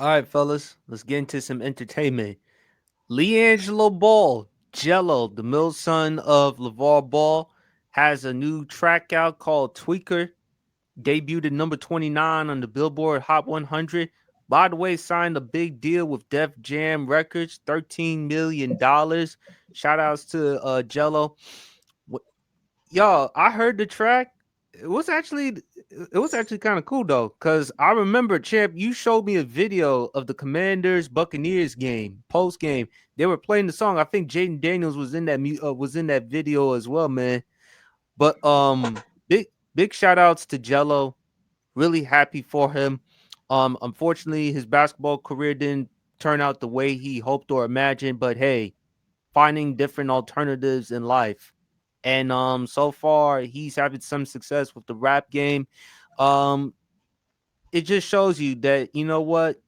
All right, fellas, let's get into some entertainment. LiAngelo Ball, Jello, the middle son of Lavar Ball, has a new track out called Tweaker. Debuted at number 29 on the Billboard Hot 100. By the way, signed a big deal with Def Jam Records, $13 million. Shout outs to Jello. Y'all, I heard the track. It was actually it was actually kind of cool though, cause I remember Champ, you showed me a video of the Commanders Buccaneers game post game. They were playing the song. I think Jaden Daniels was in that was in that video as well, man. But big shout outs to Jello. Really happy for him. Unfortunately, his basketball career didn't turn out the way he hoped or imagined. But hey, finding different alternatives in life. And so far he's having some success with the rap game. Um it just shows you that you know what,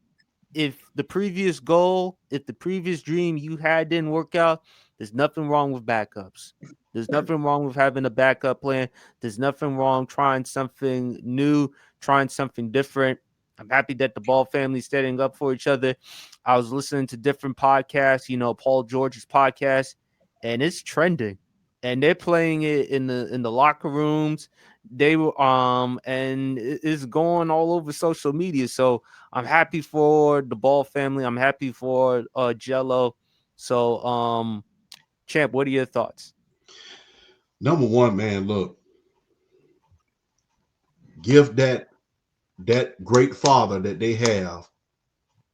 if the previous goal, if the previous dream you had didn't work out, there's nothing wrong with backups. There's nothing wrong with having a backup plan. There's nothing wrong trying something new, trying something different. I'm happy that the Ball family's standing up for each other. I was listening to different podcasts, Paul George's podcast, and it's trending. And they're playing it in the locker rooms. They were and it's going all over social media. So I'm happy for the Ball family. I'm happy for Jello. So Champ, what are your thoughts? Number one, man, look, give that great father that they have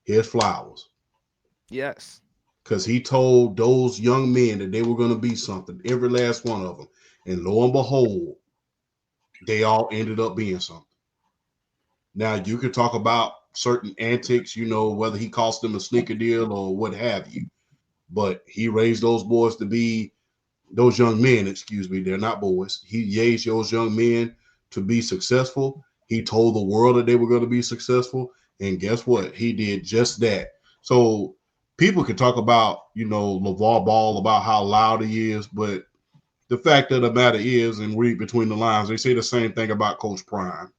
his flowers. Yes. Because he told those young men that they were going to be something, every last one of them. And lo and behold, they all ended up being something. Now, you could talk about certain antics, whether he cost them a sneaker deal or what have you. But he raised those boys to be, those young men, excuse me, they're not boys. He raised those young men to be successful. He told the world that they were going to be successful. And guess what? He did just that. So people can talk about, LaVar Ball, about how loud he is, but the fact of the matter is, and read between the lines, they say the same thing about Coach Prime.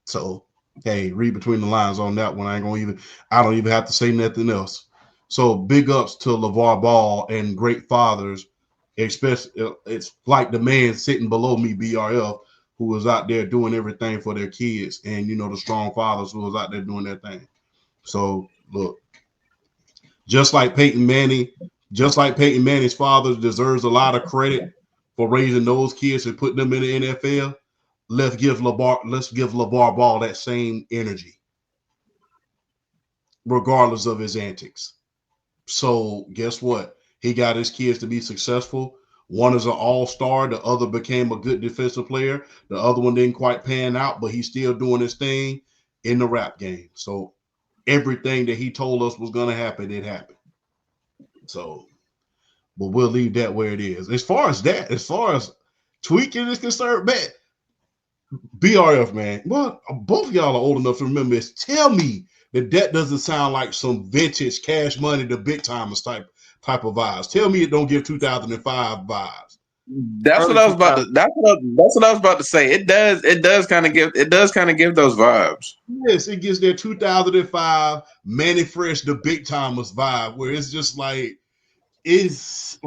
So, hey, read between the lines on that one. I don't even have to say nothing else. So, big ups to LaVar Ball and great fathers, especially it's like the man sitting below me, BRF, who was out there doing everything for their kids, and the strong fathers who was out there doing their thing. So, look, just like Peyton Manning, just like Peyton Manning's father deserves a lot of credit for raising those kids and putting them in the NFL. Let's give LaVar Ball that same energy, regardless of his antics. So guess what? He got his kids to be successful. One is an all-star, the other became a good defensive player. The other one didn't quite pan out, but he's still doing his thing in the rap game. So everything that he told us was gonna happen, it happened. So, but we'll leave that where it is. As far as tweaking is concerned, man, BRF, man. Well, both of y'all are old enough to remember this. Tell me that doesn't sound like some vintage Cash Money, the big timers type of vibes. Tell me it don't give 2005 vibes. That's what Early I was about to. 2000s. That's what I was about to say. It does. It does kind of give. It does kind of give those vibes. Yes, it gives that 2005 Manny Fresh, the big timers vibe, where it's like it's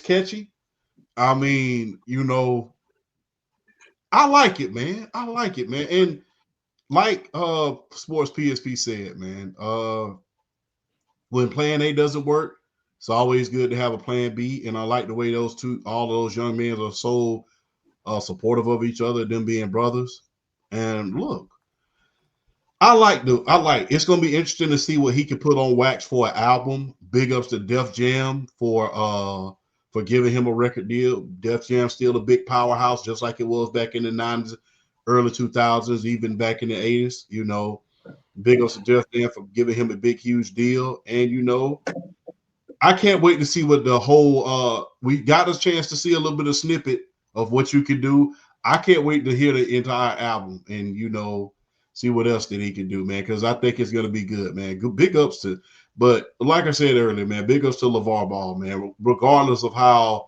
catchy. I mean, I like it, man. I like it, man. And like Sports PSP said, man, when plan A doesn't work, it's always good to have a plan B. And I like the way all those young men are so supportive of each other, them being brothers. And look, it's gonna be interesting to see what he can put on wax for an album. Big ups to Def Jam for giving him a record deal. Def Jam still a big powerhouse, just like it was back in the 90s, early 2000s, even back in the 80s. Big ups to Def Jam for giving him a big, huge deal. And I can't wait to see what the whole we got a chance to see a little bit of snippet of what you can do. I can't wait to hear the entire album and see what else that he can do, man, because I think it's gonna be good, man. Good big ups to, but like I said earlier, man, big ups to LaVar Ball, man. Regardless of how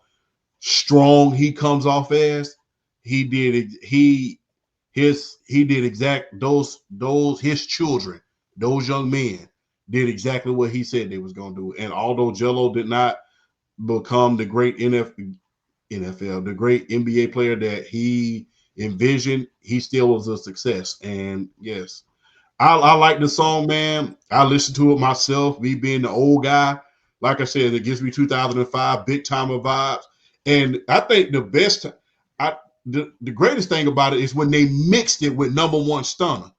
strong he comes off as, he did it. he did exact those his children, those young men did exactly what he said they was gonna do. And although Jello did not become the great NFL, the great NBA player that he envisioned, he still was a success. And yes, I like the song, man. I listen to it myself. Me being the old guy, like I said, it gives me 2005 big timer vibes. And I think I the greatest thing about it is when they mixed it with Number One Stunner.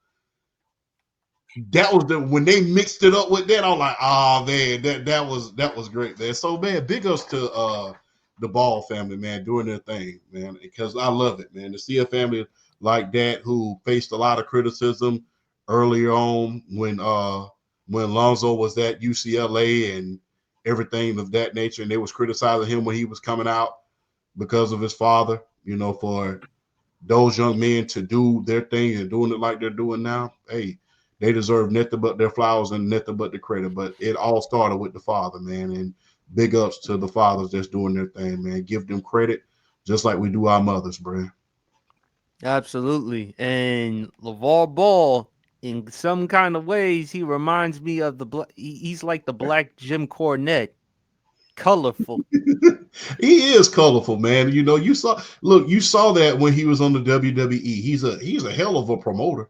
That was the when they mixed it up with that. I was like, oh man, that was great, man. So man, big ups to the Ball family, man, doing their thing, man, because I love it, man. To see a family like that who faced a lot of criticism earlier on when Lonzo was at UCLA and everything of that nature, and they was criticizing him when he was coming out because of his father, for those young men to do their thing and doing it like they're doing now, hey, they deserve nothing but their flowers and nothing but the credit. But it all started with the father, man. And big ups to the fathers that's doing their thing, man. Give them credit just like we do our mothers, bro. Absolutely. And LeVar Ball, in some kind of ways, he reminds me of he's like the black Jim Cornette. Colorful. He is colorful, man. You saw that when he was on the WWE. He's a hell of a promoter.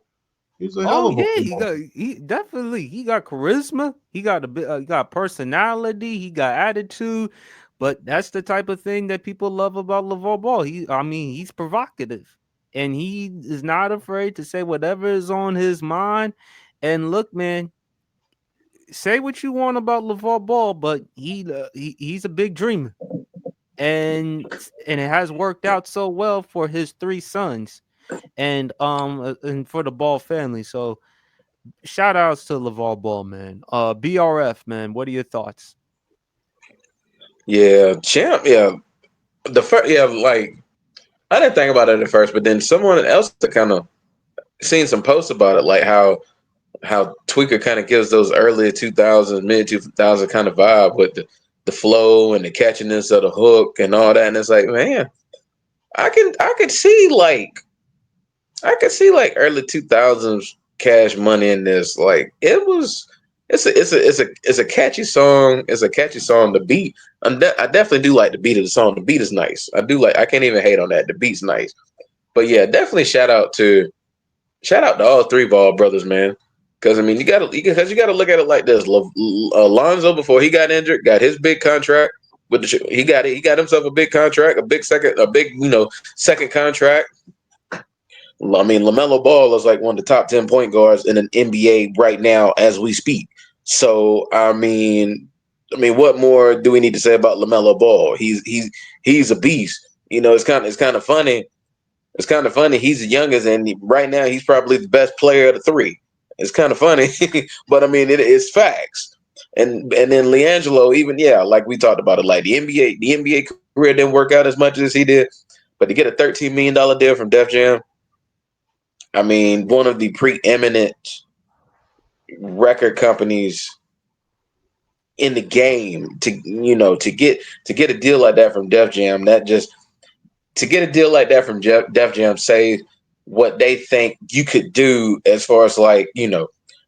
He's a hell Oh of a yeah, promoter. he got charisma. He got he got personality. He got attitude. But that's the type of thing that people love about LeVar Ball. I mean, he's provocative, and he is not afraid to say whatever is on his mind. And look, man, say what you want about LeVar Ball, but he's a big dreamer, and it has worked out so well for his three sons, and for the Ball family. So shout outs to LeVar Ball, man. BRF, man. What are your thoughts? Yeah, champ. Yeah, the first. Yeah, like I didn't think about it at first, but then someone else that kind of seen some posts about it, like how Tweaker kind of gives those early 2000s, mid 2000 kind of vibe with the flow and the catchiness of the hook and all that. And it's like, man, I could see like early 2000s Cash Money in this. Like it was. It's a catchy song. It's a catchy song. The beat, I definitely do like the beat of the song. The beat is nice. I do like. I can't even hate on that. The beat's nice. But yeah, definitely shout out to all three Ball brothers, man. Because I mean, you gotta look at it like this. Alonzo, before he got injured, got his big contract with he got himself a big contract, a big second contract. I mean, LaMelo Ball is like one of the top 10 point guards in an NBA right now as we speak. So I mean, what more do we need to say about LaMelo Ball? He's a beast. It's kind of funny. It's kind of funny. He's the youngest, and right now he's probably the best player of the three. It's kind of funny, but I mean, it is facts. And then LiAngelo, even like we talked about it, like the NBA career didn't work out as much as he did, but to get a $13 million deal from Def Jam, I mean, one of the preeminent record companies in the game to get a deal like that from Def Jam, that just to get a deal like that from Def Jam, say what they think you could do as far as like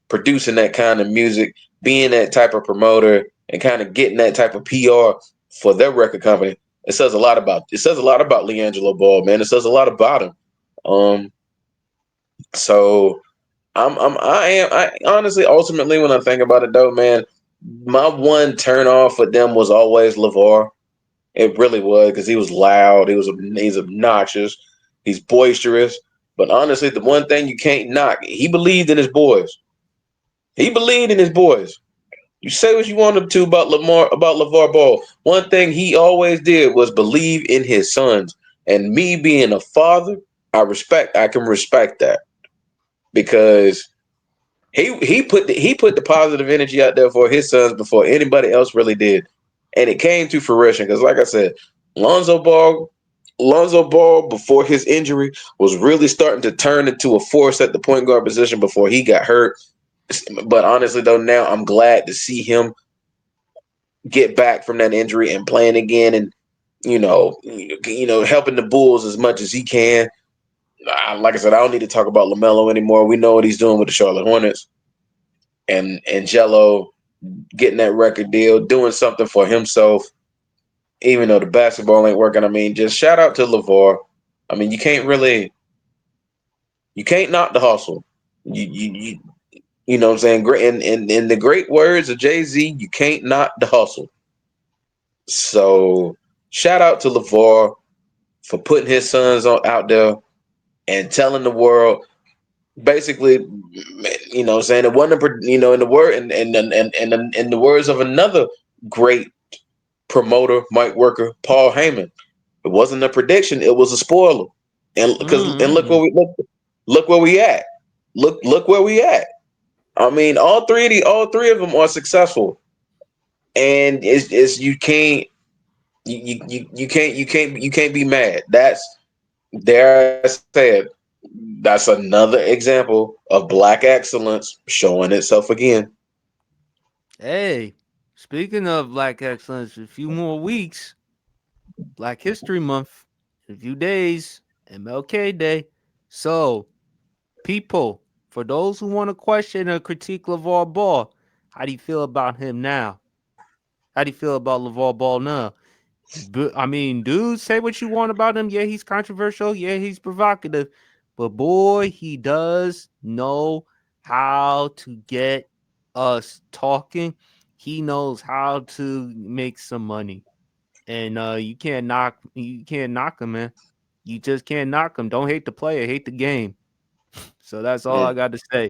producing that kind of music, being that type of promoter, and kind of getting that type of PR for their record company. It says a lot about LiAngelo Ball, man. It says a lot about him. Um, so I honestly, ultimately, when I think about it, though, man, my one turn off with them was always Lavar. It really was because he was loud. He's obnoxious. He's boisterous. But honestly, the one thing you can't knock, he believed in his boys. He believed in his boys. You say what you wanted to about LeVar Ball. One thing he always did was believe in his sons. And me being a father, I can respect that because he put the positive energy out there for his sons before anybody else really did, and it came to fruition. Because, like I said, Lonzo Ball, Lonzo Ball before his injury was really starting to turn into a force at the point guard position before he got hurt. But honestly, though, now I'm glad to see him get back from that injury and playing again, and helping the Bulls as much as he can. like I said, I don't need to talk about LaMelo anymore. We know what he's doing with the Charlotte Hornets, and Jello getting that record deal, doing something for himself, even though the basketball ain't working. I mean, just shout out to LaVar. I mean, you can't knock the hustle. You you know what I'm saying? Great in the great words of Jay-Z, you can't knock the hustle. So shout out to LaVar for putting his sons out there and telling the world basically, you know what I'm saying, it wasn't you know, in the word and in the words of another great promoter, Mike Worker, Paul Heyman, it wasn't a prediction, it was a spoiler. And because and Mm-hmm. look where we at. Look where we at. I mean, all three of them are successful, and it's you can't be mad. That's dare I say it. That's another example of black excellence showing itself again. Hey, speaking of Black excellence, a few more weeks, Black History Month, in a few days, MLK Day. So, people, for those who want to question or critique LeVar Ball, how do you feel about him now? How do you feel about LeVar Ball now? But I mean, dude, say what you want about him. Yeah, he's controversial. Yeah, he's provocative. But boy, he does know how to get us talking. He knows how to make some money. And you can't knock him, man. You just can't knock him. Don't hate the player, hate the game. So that's all Mm. I got to say.